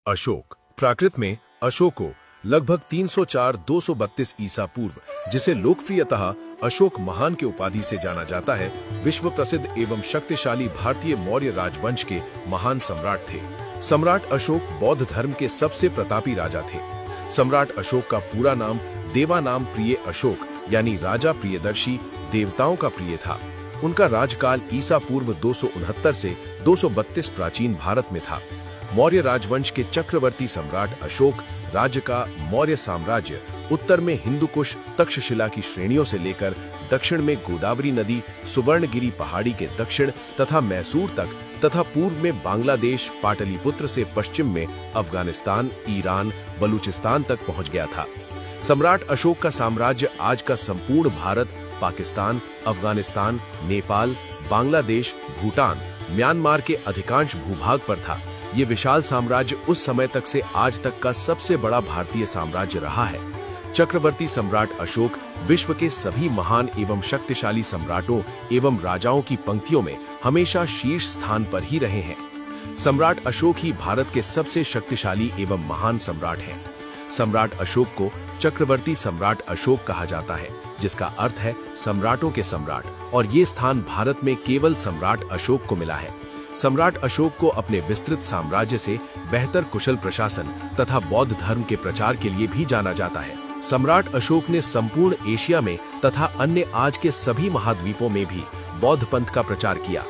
अशोक। प्राकृत में अशोको लगभग 304-232 ईसा पूर्व, जिसे लोकप्रियतः अशोक महान के उपाधि से जाना जाता है, विश्व प्रसिद्ध एवं शक्तिशाली भारतीय मौर्य राजवंश के महान सम्राट थे। सम्राट अशोक बौद्ध धर्म के सबसे प्रतापी राजा थे। सम्राट अशोक का पूरा नाम देवानाम प्रिय अशोक यानी राजा प्रियदर्शी, देवताओं का प्रिय था। उनका राजकाल ईसा पूर्व 269 से 232 प्राचीन भारत में था। मौर्य राजवंश के चक्रवर्ती सम्राट अशोक राज्य का मौर्य साम्राज्य उत्तर में हिंदुकुश तक्षशिला की श्रेणियों से लेकर दक्षिण में गोदावरी नदी, सुवर्णगिरी पहाड़ी के दक्षिण तथा मैसूर तक तथा पूर्व में बांग्लादेश, पाटलिपुत्र से पश्चिम में अफगानिस्तान, ईरान, बलूचिस्तान तक पहुंच गया था। सम्राट अशोक का साम्राज्य आज का संपूर्ण भारत, पाकिस्तान, अफगानिस्तान, नेपाल, बांग्लादेश, भूटान, म्यांमार के अधिकांश भूभाग पर था। ये विशाल साम्राज्य उस समय तक से आज तक का सबसे बड़ा भारतीय साम्राज्य रहा है। चक्रवर्ती सम्राट अशोक विश्व के सभी महान एवं शक्तिशाली सम्राटों एवं राजाओं की पंक्तियों में हमेशा शीर्ष स्थान पर ही रहे हैं। सम्राट अशोक ही भारत के सबसे शक्तिशाली एवं महान सम्राट हैं। सम्राट अशोक को चक्रवर्ती सम्राट अशोक कहा जाता है, जिसका अर्थ है सम्राटों के सम्राट, और ये स्थान भारत में केवल सम्राट अशोक को मिला है। सम्राट अशोक को अपने विस्तृत साम्राज्य से बेहतर कुशल प्रशासन तथा बौद्ध धर्म के प्रचार के लिए भी जाना जाता है। सम्राट अशोक ने संपूर्ण एशिया में तथा अन्य आज के सभी महाद्वीपों में भी बौद्ध पंथ का प्रचार किया।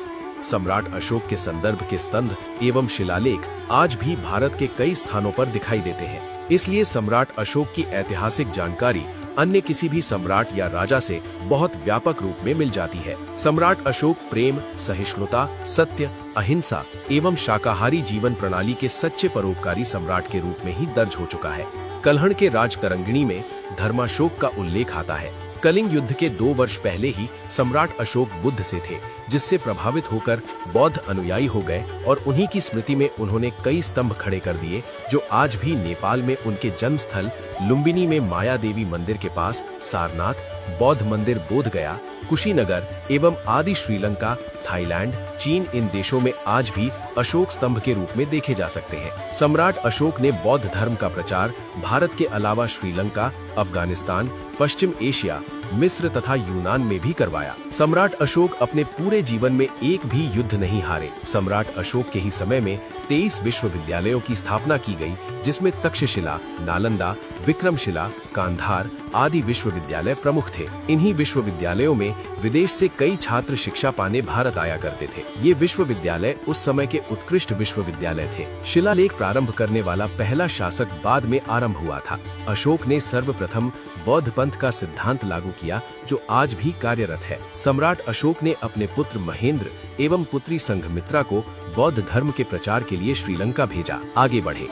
सम्राट अशोक के संदर्भ के स्तंभ एवं शिलालेख आज भी भारत के कई स्थानों पर दिखाई देते हैं। इसलिए सम्राट अशोक की ऐतिहासिक जानकारी अन्य किसी भी सम्राट या राजा से बहुत व्यापक रूप में मिल जाती है। सम्राट अशोक प्रेम, सहिष्णुता, सत्य, अहिंसा एवं शाकाहारी जीवन प्रणाली के सच्चे परोपकारी सम्राट के रूप में ही दर्ज हो चुका है। कल्हण के राजतरंगिणी में धर्माशोक का उल्लेख आता है। कलिंग युद्ध के 2 वर्ष पहले ही सम्राट अशोक बुद्ध से थे, जिससे प्रभावित होकर बौद्ध अनुयायी हो गए और उन्हीं की स्मृति में उन्होंने कई स्तंभ खड़े कर दिए, जो आज भी नेपाल में उनके जन्म स्थल लुम्बिनी में माया देवी मंदिर के पास, सारनाथ, बौद्ध मंदिर बोधगया, कुशीनगर एवं आदि श्रीलंका, थाईलैंड, चीन इन देशों में आज भी अशोक स्तंभ के रूप में देखे जा सकते हैं। सम्राट अशोक ने बौद्ध धर्म का प्रचार भारत के अलावा श्रीलंका, अफगानिस्तान, पश्चिम एशिया, मिस्र तथा यूनान में भी करवाया। सम्राट अशोक अपने पूरे जीवन में एक भी युद्ध नहीं हारे। सम्राट अशोक के ही समय में 23 विश्वविद्यालयों की स्थापना की गई, जिसमें तक्षशिला, नालंदा, विक्रमशिला, कांधार आदि विश्वविद्यालय प्रमुख थे। इन्हीं विश्वविद्यालयों में विदेश से कई छात्र शिक्षा पाने भारत आया करते थे। ये विश्वविद्यालय उस समय के उत्कृष्ट विश्वविद्यालय थे। शिलालेख प्रारंभ करने वाला पहला शासक बाद में आरंभ हुआ था। अशोक ने सर्वप्रथम बौद्ध पंथ का सिद्धांत लागू किया, जो आज भी कार्यरत है। सम्राट अशोक ने अपने पुत्र महेंद्र एवं पुत्री संघमित्रा को बौद्ध धर्म के प्रचार के लिए श्रीलंका भेजा। आगे बढ़े।